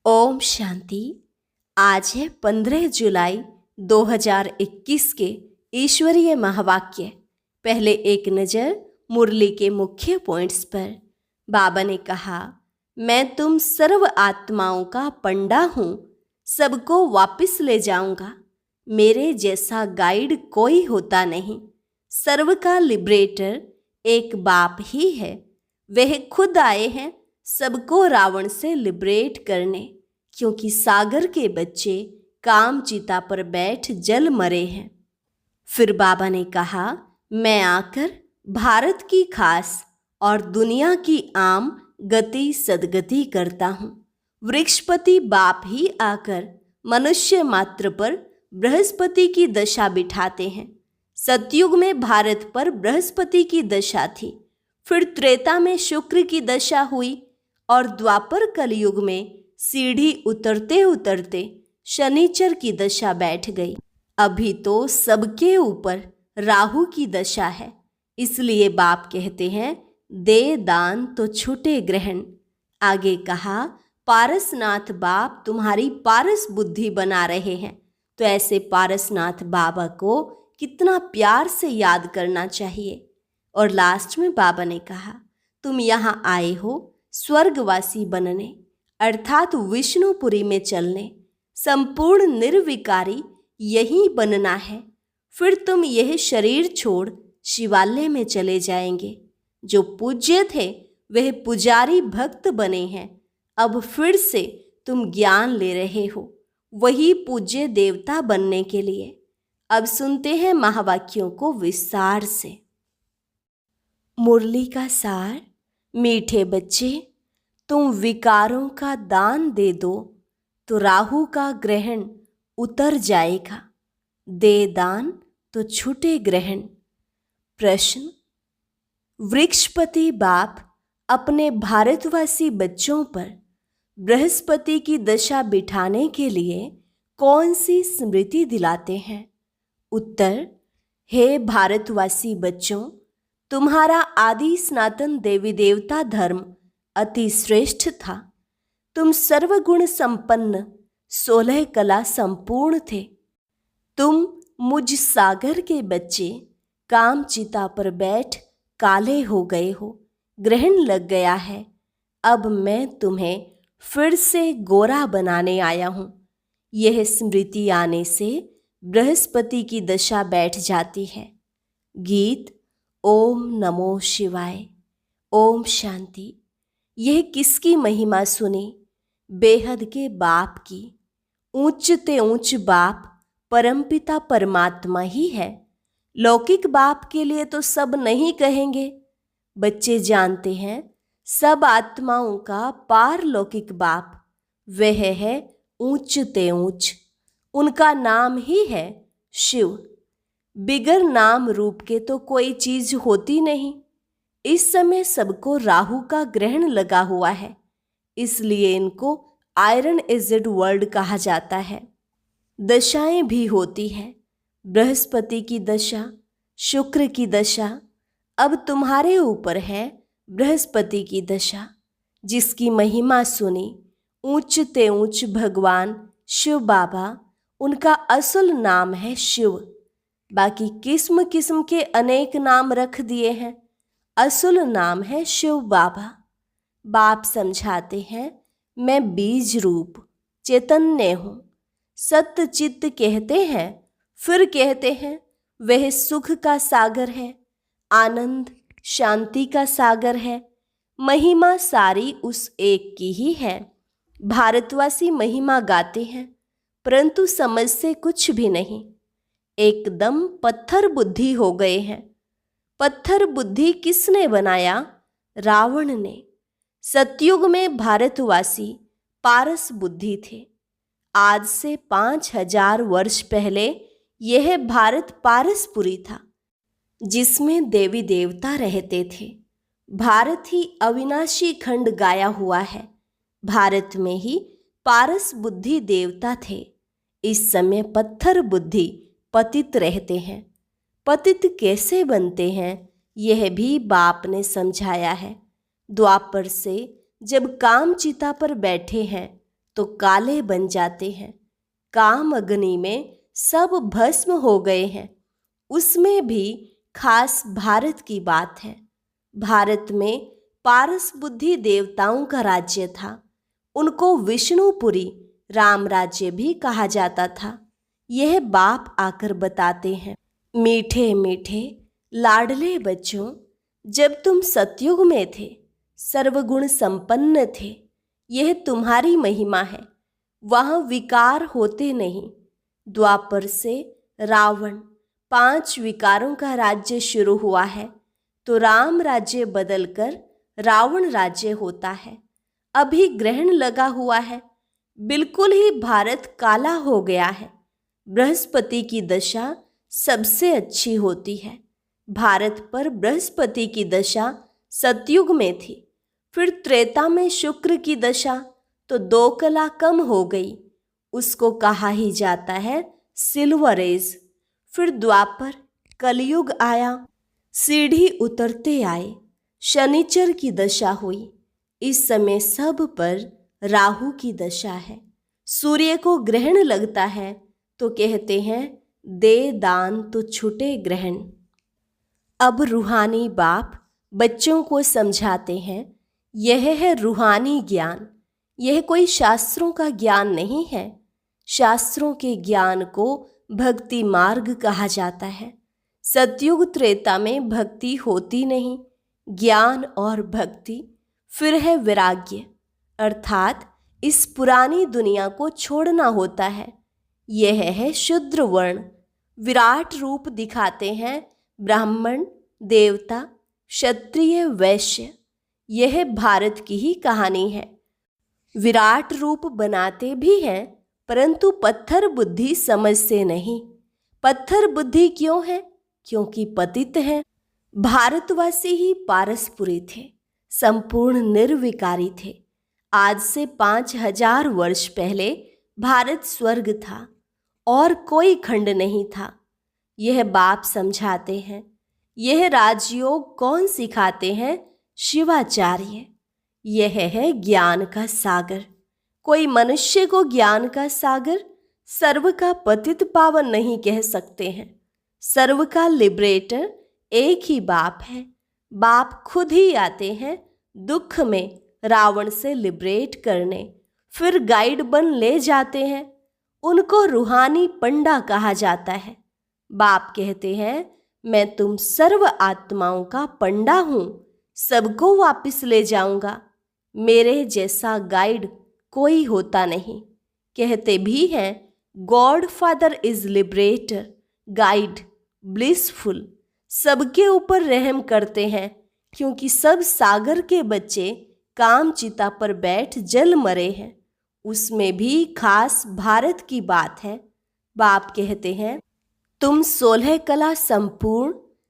ओम शांति। आज है 15 जुलाई 2021 के ईश्वरीय महावाक्य। पहले एक नज़र मुरली के मुख्य पॉइंट्स पर। बाबा ने कहा, मैं तुम सर्व आत्माओं का पंडा हूँ, सबको वापस ले जाऊंगा। मेरे जैसा गाइड कोई होता नहीं। सर्व का लिबरेटर एक बाप ही है। वह खुद आए हैं सबको रावण से लिबरेट करने, क्योंकि सागर के बच्चे काम चिता पर बैठ जल मरे हैं। फिर बाबा ने कहा, मैं आकर भारत की खास और दुनिया की आम गति सदगति करता हूँ। वृक्षपति बाप ही आकर मनुष्य मात्र पर बृहस्पति की दशा बिठाते हैं। सतयुग में भारत पर बृहस्पति की दशा थी, फिर त्रेता में शुक्र की दशा हुई और द्वापर कलयुग में सीढ़ी उतरते उतरते शनिचर की दशा बैठ गई। अभी तो सबके ऊपर राहु की दशा है। इसलिए बाप कहते हैं, दे दान तो छूटे ग्रहण। आगे कहा, पारसनाथ बाप तुम्हारी पारस बुद्धि बना रहे हैं। तो ऐसे पारसनाथ बाबा को कितना प्यार से याद करना चाहिए। और लास्ट में बाबा ने कहा, तुम यहाँ आए हो स्वर्गवासी बनने, अर्थात विष्णुपुरी में चलने। संपूर्ण निर्विकारी यही बनना है। फिर तुम यह शरीर छोड़ शिवालय में चले जाएंगे। जो पूज्य थे वह पुजारी भक्त बने हैं। अब फिर से तुम ज्ञान ले रहे हो, वही पूज्य देवता बनने के लिए। अब सुनते हैं महावाक्यों को विस्तार से। मुरली का सार। मीठे बच्चे, तुम विकारों का दान दे दो तो राहु का ग्रहण उतर जाएगा। दे दान तो छूटे ग्रहण। प्रश्न, वृक्षपति बाप अपने भारतवासी बच्चों पर बृहस्पति की दशा बिठाने के लिए कौन सी स्मृति दिलाते हैं? उत्तर, हे भारतवासी बच्चों, तुम्हारा आदि सनातन देवी देवता धर्म अति श्रेष्ठ था। तुम सर्वगुण संपन्न 16 कला संपूर्ण थे। तुम मुझ सागर के बच्चे काम चिता पर बैठ काले हो गए हो, ग्रहण लग गया है। अब मैं तुम्हें फिर से गोरा बनाने आया हूँ। यह स्मृति आने से बृहस्पति की दशा बैठ जाती है। गीत ओम नमो शिवाय। ओम शांति। यह किसकी महिमा सुनी? बेहद के बाप की। ऊंच ते ऊंच बाप परमपिता परमात्मा ही है। लौकिक बाप के लिए तो सब नहीं कहेंगे। बच्चे जानते हैं सब आत्माओं का पारलौकिक बाप वह है ऊंच ते ऊंच। उनका नाम ही है शिव। बिगर नाम रूप के तो कोई चीज होती नहीं। इस समय सबको राहु का ग्रहण लगा हुआ है, इसलिए इनको आयरन एजेड वर्ल्ड कहा जाता है। दशाएं भी होती है, बृहस्पति की दशा, शुक्र की दशा। अब तुम्हारे ऊपर है बृहस्पति की दशा, जिसकी महिमा सुनी ऊंच ते ऊंच भगवान शिव बाबा। उनका असल नाम है शिव। बाकी किस्म किस्म के अनेक नाम रख दिए हैं। असल नाम है शिव बाबा। बाप समझाते हैं, मैं बीज रूप चैतन्य हूँ। सत्य चित्त कहते हैं, फिर कहते हैं वह सुख का सागर है, आनंद शांति का सागर है। महिमा सारी उस एक की ही है। भारतवासी महिमा गाते हैं, परंतु समझ से कुछ भी नहीं। एकदम पत्थर बुद्धि हो गए हैं। पत्थर बुद्धि किसने बनाया? रावण ने। सतयुग में भारतवासी पारस बुद्धि थे। आज से 5000 वर्ष पहले यह भारत पारसपुरी था, जिसमें देवी देवता रहते थे। भारत ही अविनाशी खंड गाया हुआ है। भारत में ही पारस बुद्धि देवता थे। इस समय पत्थर बुद्धि पतित रहते हैं। पतित कैसे बनते हैं, यह भी बाप ने समझाया है। द्वापर से जब काम चिता पर बैठे हैं तो काले बन जाते हैं। काम अग्नि में सब भस्म हो गए हैं। उसमें भी खास भारत की बात है। भारत में पारस बुद्धि देवताओं का राज्य था। उनको विष्णुपुरी राम राज्य भी कहा जाता था। यह बाप आकर बताते हैं, मीठे मीठे लाडले बच्चों, जब तुम सतयुग में थे, सर्वगुण संपन्न थे, यह तुम्हारी महिमा है। वहाँ विकार होते नहीं। द्वापर से रावण 5 विकारों का राज्य शुरू हुआ है, तो राम राज्य बदलकर रावण राज्य होता है। अभी ग्रहण लगा हुआ है, बिल्कुल ही भारत काला हो गया है। बृहस्पति की दशा सबसे अच्छी होती है। भारत पर बृहस्पति की दशा सतयुग में थी। फिर त्रेता में शुक्र की दशा तो 2 कला कम हो गई, उसको कहा ही जाता है सिल्वर एज। फिर द्वापर कलयुग आया, सीढ़ी उतरते आए, शनिचर की दशा हुई। इस समय सब पर राहु की दशा है। सूर्य को ग्रहण लगता है तो कहते हैं दे दान तो छूटे ग्रहण। अब रूहानी बाप बच्चों को समझाते हैं, यह है रूहानी ज्ञान। यह कोई शास्त्रों का ज्ञान नहीं है। शास्त्रों के ज्ञान को भक्ति मार्ग कहा जाता है। सतयुग त्रेता में भक्ति होती नहीं, ज्ञान और भक्ति। फिर है विराग्य, अर्थात इस पुरानी दुनिया को छोड़ना होता है। यह है शूद्र वर्ण। विराट रूप दिखाते हैं ब्राह्मण, देवता, क्षत्रिय, वैश्य। यह भारत की ही कहानी है। विराट रूप बनाते भी हैं, परंतु पत्थर बुद्धि समझते नहीं। पत्थर बुद्धि क्यों है? क्योंकि पतित हैं। भारतवासी ही पारसपुरी थे, संपूर्ण निर्विकारी थे। आज से 5000 वर्ष पहले भारत स्वर्ग था और कोई खंड नहीं था। यह बाप समझाते हैं। यह राजयोग कौन सिखाते हैं? शिवाचार्य। यह है ज्ञान का सागर। कोई मनुष्य को ज्ञान का सागर, सर्व का पतित पावन नहीं कह सकते हैं। सर्व का लिबरेटर एक ही बाप है। बाप खुद ही आते हैं दुख में रावण से लिबरेट करने, फिर गाइड बन ले जाते हैं। उनको रूहानी पंडा कहा जाता है। बाप कहते हैं, मैं तुम सर्व आत्माओं का पंडा हूं, सबको वापस ले जाऊंगा। मेरे जैसा गाइड कोई होता नहीं। कहते भी हैं, God father is liberator, guide blissful. सबके ऊपर रहम करते हैं, क्योंकि सब सागर के बच्चे काम चिता पर बैठ जल मरे हैं। उसमें भी खास भारत की बात है। बाप कहते हैं, तुम 16 कला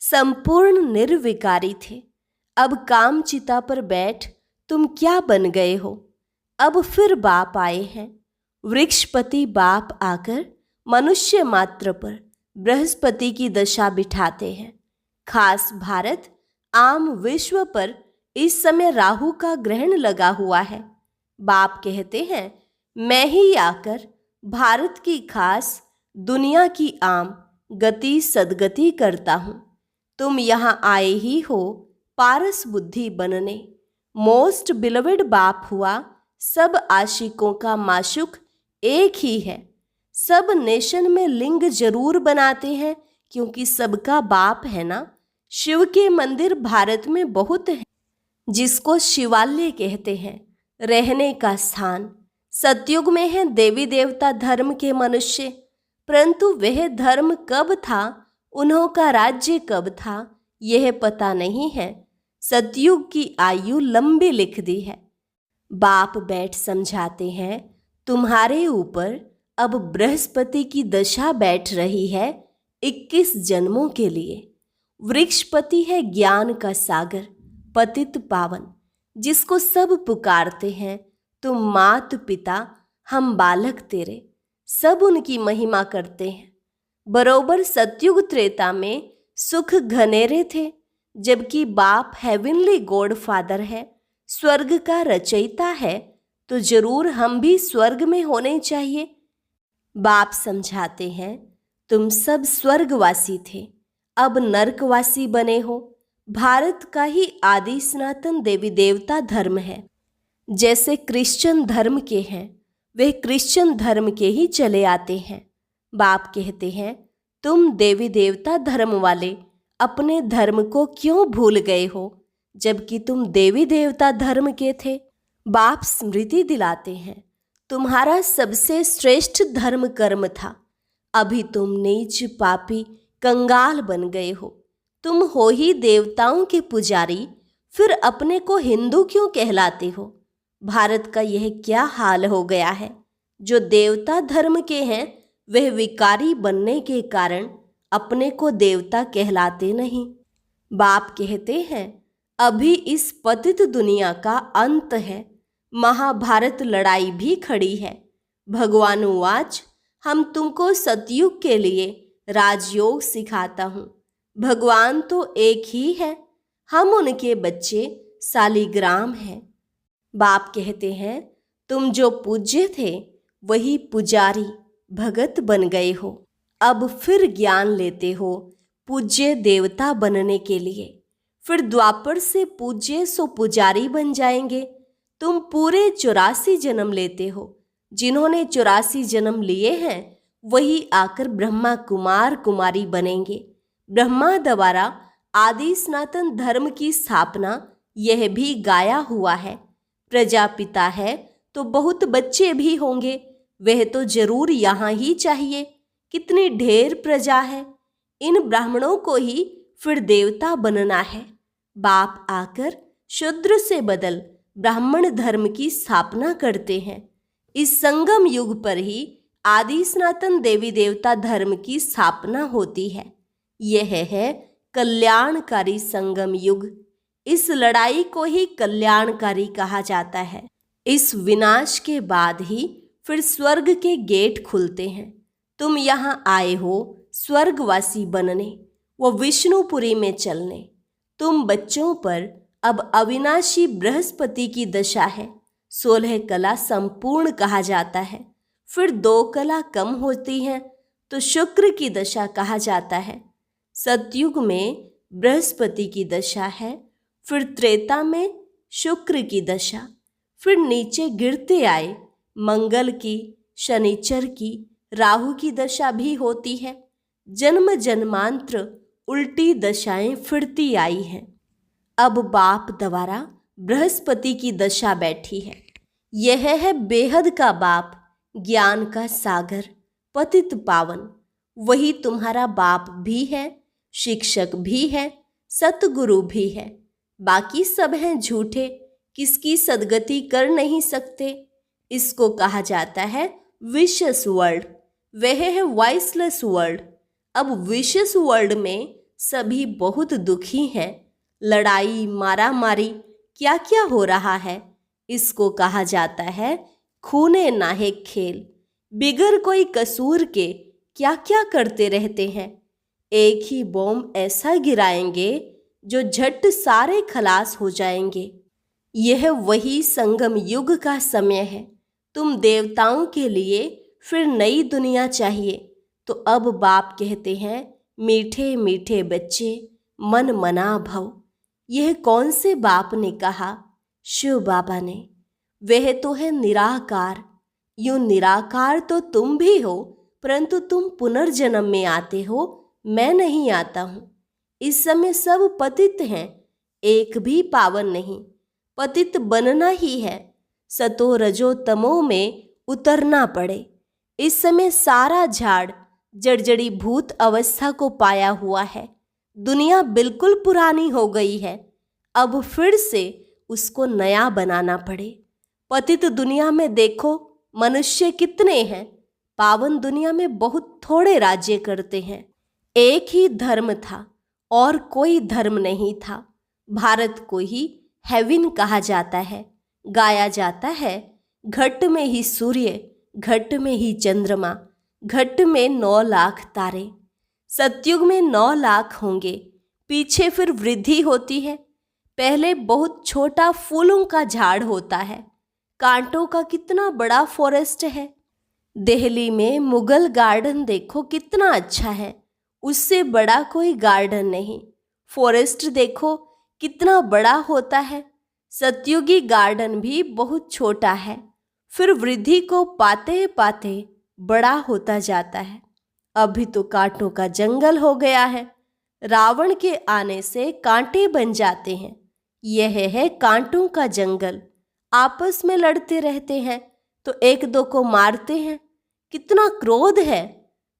संपूर्ण निर्विकारी थे। अब काम चिता पर बैठ तुम क्या बन गए हो? अब फिर बाप आए हैं। वृक्षपति बाप आकर मनुष्य मात्र पर बृहस्पति की दशा बिठाते हैं। खास भारत आम विश्व पर इस समय राहु का ग्रहण लगा हुआ है। बाप कहते हैं, मैं ही आकर भारत की खास दुनिया की आम गति सदगति करता हूँ। तुम यहाँ आए ही हो पारस बुद्धि बनने। मोस्ट बिलवेड बाप हुआ सब आशिकों का माशुक एक ही है। सब नेशन में लिंग जरूर बनाते हैं, क्योंकि सबका बाप है ना। शिव के मंदिर भारत में बहुत हैं, जिसको शिवालय कहते हैं, रहने का स्थान। सतयुग में है देवी देवता धर्म के मनुष्य, परंतु वह धर्म कब था, उन्हों का राज्य कब था, यह पता नहीं है। सतयुग की आयु लंबी लिख दी है। बाप बैठ समझाते हैं, तुम्हारे ऊपर अब बृहस्पति की दशा बैठ रही है 21 जन्मों के लिए। वृक्षपति है ज्ञान का सागर, पतित पावन, जिसको सब पुकारते हैं, तुम मात पिता हम बालक तेरे। सब उनकी महिमा करते हैं। बरोबर सतयुग त्रेता में सुख घनेरे थे, जबकि बाप हेवनली गॉड फादर है, स्वर्ग का रचयिता है, तो जरूर हम भी स्वर्ग में होने चाहिए। बाप समझाते हैं, तुम सब स्वर्गवासी थे, अब नरकवासी बने हो। भारत का ही आदि सनातन देवी देवता धर्म है। जैसे क्रिश्चियन धर्म के हैं, वे क्रिश्चियन धर्म के ही चले आते हैं। बाप कहते हैं, तुम देवी देवता धर्म वाले अपने धर्म को क्यों भूल गए हो, जबकि तुम देवी देवता धर्म के थे। बाप स्मृति दिलाते हैं, तुम्हारा सबसे श्रेष्ठ धर्म कर्म था। अभी तुम नीच पापी कंगाल बन गए हो। तुम हो ही देवताओं के पुजारी, फिर अपने को हिंदू क्यों कहलाते हो। भारत का यह क्या हाल हो गया है। जो देवता धर्म के हैं वह विकारी बनने के कारण अपने को देवता कहलाते नहीं। बाप कहते हैं, अभी इस पतित दुनिया का अंत है। महाभारत लड़ाई भी खड़ी है। भगवान उवाच, हम तुमको सतयुग के लिए राजयोग सिखाता हूँ। भगवान तो एक ही है, हम उनके बच्चे सालिग्राम हैं। बाप कहते हैं, तुम जो पूज्य थे वही पुजारी भगत बन गए हो। अब फिर ज्ञान लेते हो पूज्य देवता बनने के लिए। फिर द्वापर से पूज्य सो पुजारी बन जाएंगे। तुम पूरे 84 जन्म लेते हो। जिन्होंने 84 जन्म लिए हैं वही आकर ब्रह्मा कुमार कुमारी बनेंगे। ब्रह्मा द्वारा आदि सनातन धर्म की स्थापना यह भी गाया हुआ है। प्रजापिता है तो बहुत बच्चे भी होंगे, वह तो जरूर यहाँ ही चाहिए। कितनी ढेर प्रजा है। इन ब्राह्मणों को ही फिर देवता बनना है। बाप आकर शूद्र से बदल ब्राह्मण धर्म की स्थापना करते हैं। इस संगम युग पर ही आदि सनातन देवी देवता धर्म की स्थापना होती है। यह है कल्याणकारी संगम युग। इस लड़ाई को ही कल्याणकारी कहा जाता है। इस विनाश के बाद ही फिर स्वर्ग के गेट खुलते हैं। तुम यहाँ आए हो स्वर्गवासी बनने, वो विष्णुपुरी में चलने। तुम बच्चों पर अब अविनाशी बृहस्पति की दशा है। 16 कला संपूर्ण कहा जाता है। फिर 2 कला कम होती हैं तो शुक्र की दशा कहा जाता है। सतयुग में बृहस्पति की दशा है, फिर त्रेता में शुक्र की दशा, फिर नीचे गिरते आए मंगल की, शनिचर की, राहु की दशा भी होती है। जन्म जन्मांतर उल्टी दशाएं फिरती आई हैं। अब बाप द्वारा बृहस्पति की दशा बैठी है। यह है बेहद का बाप, ज्ञान का सागर, पतित पावन। वही तुम्हारा बाप भी है, शिक्षक भी है, सतगुरु भी है। बाकी सब हैं झूठे, किसकी सदगति कर नहीं सकते। इसको कहा जाता है विशेष वर्ल्ड। वह है वॉइसलेस वर्ल्ड। अब विशेष वर्ल्ड में सभी बहुत दुखी हैं। लड़ाई मारामारी क्या क्या हो रहा है। इसको कहा जाता है खूने नाहे खेल। बिगर कोई कसूर के क्या क्या करते रहते हैं। एक ही बॉम्ब ऐसा गिराएंगे जो झट सारे खलास हो जाएंगे। यह वही संगम युग का समय है। तुम देवताओं के लिए फिर नई दुनिया चाहिए। तो अब बाप कहते हैं, मीठे मीठे बच्चे मन मना भव। यह कौन से बाप ने कहा? शिव बाबा ने। वह तो है निराकार। यूं निराकार तो तुम भी हो, परंतु तुम पुनर्जन्म में आते हो, मैं नहीं आता हूँ। इस समय सब पतित हैं, एक भी पावन नहीं। पतित बनना ही है, सतो रजो तमो में उतरना पड़े। इस समय सारा झाड़ जड़जड़ी भूत अवस्था को पाया हुआ है। दुनिया बिल्कुल पुरानी हो गई है, अब फिर से उसको नया बनाना पड़े। पतित दुनिया में देखो मनुष्य कितने हैं, पावन दुनिया में बहुत थोड़े राज्य करते हैं। एक ही धर्म था और कोई धर्म नहीं था। भारत को ही हेवन कहा जाता है। गाया जाता है, घट में ही सूर्य, घट में ही चंद्रमा, घट में 9 लाख तारे। सतयुग में 9 लाख होंगे, पीछे फिर वृद्धि होती है। पहले बहुत छोटा फूलों का झाड़ होता है, कांटों का कितना बड़ा फॉरेस्ट है। दिल्ली में मुगल गार्डन देखो कितना अच्छा है, उससे बड़ा कोई गार्डन नहीं। फॉरेस्ट देखो कितना बड़ा होता है। सतयुगी गार्डन भी बहुत छोटा है, फिर वृद्धि को पाते पाते बड़ा होता जाता है। अभी तो कांटों का जंगल हो गया है। रावण के आने से कांटे बन जाते हैं। यह है कांटों का जंगल। आपस में लड़ते रहते हैं तो एक दो को मारते हैं। कितना क्रोध है,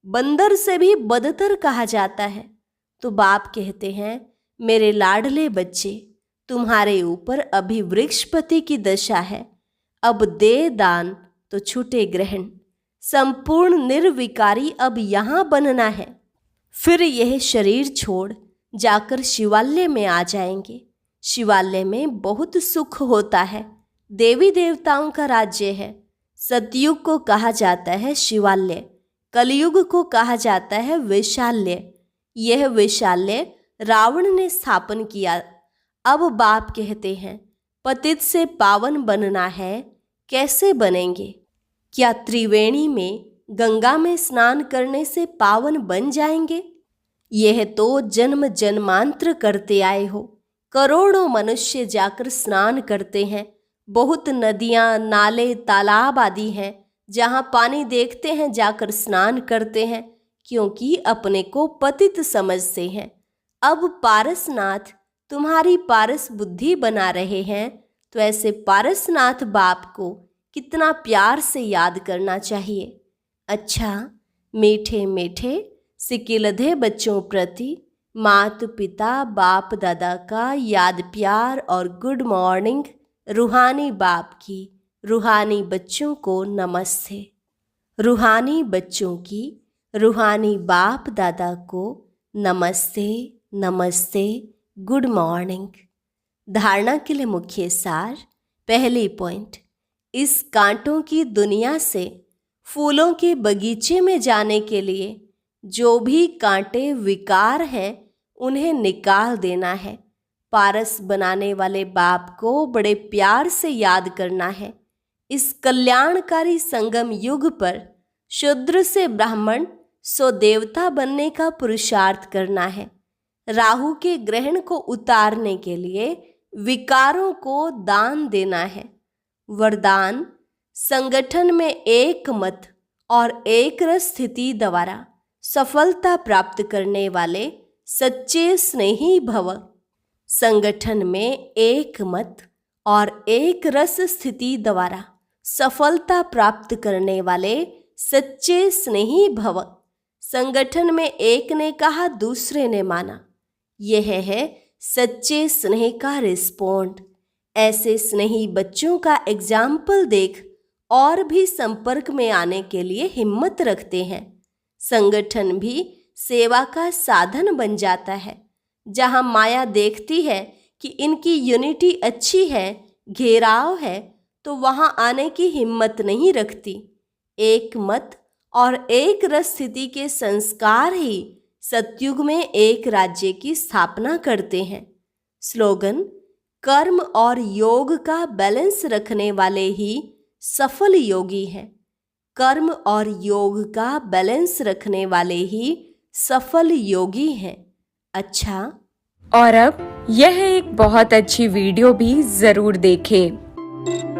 बंदर से भी बदतर कहा जाता है। तो बाप कहते हैं, मेरे लाडले बच्चे, तुम्हारे ऊपर अभी वृक्षपति की दशा है। अब दे दान तो छूटे ग्रहण। संपूर्ण निर्विकारी अब यहाँ बनना है। फिर यह शरीर छोड़ जाकर शिवालय में आ जाएंगे। शिवालय में बहुत सुख होता है। देवी देवताओं का राज्य है। सतयुग को कहा जाता है शिवालय, कलयुग को कहा जाता है वैशाल्य। यह वैशाल्य रावण ने स्थापन किया। अब बाप कहते हैं, पतित से पावन बनना है। कैसे बनेंगे? क्या त्रिवेणी में गंगा में स्नान करने से पावन बन जाएंगे? यह तो जन्म जन्मांतर करते आए हो। करोड़ों मनुष्य जाकर स्नान करते हैं। बहुत नदियाँ, नाले, तालाब आदि हैं जहाँ पानी देखते हैं जाकर स्नान करते हैं, क्योंकि अपने को पतित समझते हैं। अब पारसनाथ तुम्हारी पारस बुद्धि बना रहे हैं, तो ऐसे पारसनाथ बाप को कितना प्यार से याद करना चाहिए। अच्छा, मीठे मीठे सिकिलधे बच्चों प्रति माता पिता बाप दादा का याद प्यार और गुड मॉर्निंग। रूहानी बाप की रूहानी बच्चों को नमस्ते। रूहानी बच्चों की रूहानी बाप दादा को नमस्ते नमस्ते, गुड मॉर्निंग। धारणा के लिए मुख्य सार। पहली पॉइंट, इस कांटों की दुनिया से फूलों के बगीचे में जाने के लिए जो भी कांटे विकार हैं उन्हें निकाल देना है। पारस बनाने वाले बाप को बड़े प्यार से याद करना है। इस कल्याणकारी संगम युग पर शूद्र से ब्राह्मण सो देवता बनने का पुरुषार्थ करना है। राहु के ग्रहण को उतारने के लिए विकारों को दान देना है। वरदान, संगठन में एक मत और एक रस स्थिति द्वारा सफलता प्राप्त करने वाले सच्चे स्नेही भव। संगठन में एक मत और एक रस स्थिति द्वारा सफलता प्राप्त करने वाले सच्चे स्नेही भव। संगठन में एक ने कहा, दूसरे ने माना। यह है सच्चे स्नेह का रिस्पॉन्ड। ऐसे स्नेही बच्चों का एग्जाम्पल देख और भी संपर्क में आने के लिए हिम्मत रखते हैं। संगठन भी सेवा का साधन बन जाता है। जहाँ माया देखती है कि इनकी यूनिटी अच्छी है, घेराव है, तो वहाँ आने की हिम्मत नहीं रखती। एक मत और एक रस स्थिति के संस्कार ही सतयुग में एक राज्य की स्थापना करते हैं। स्लोगन, कर्म और योग का बैलेंस रखने वाले ही सफल योगी हैं। कर्म और योग का बैलेंस रखने वाले ही सफल योगी हैं। अच्छा, और अब यह एक बहुत अच्छी वीडियो भी जरूर देखें।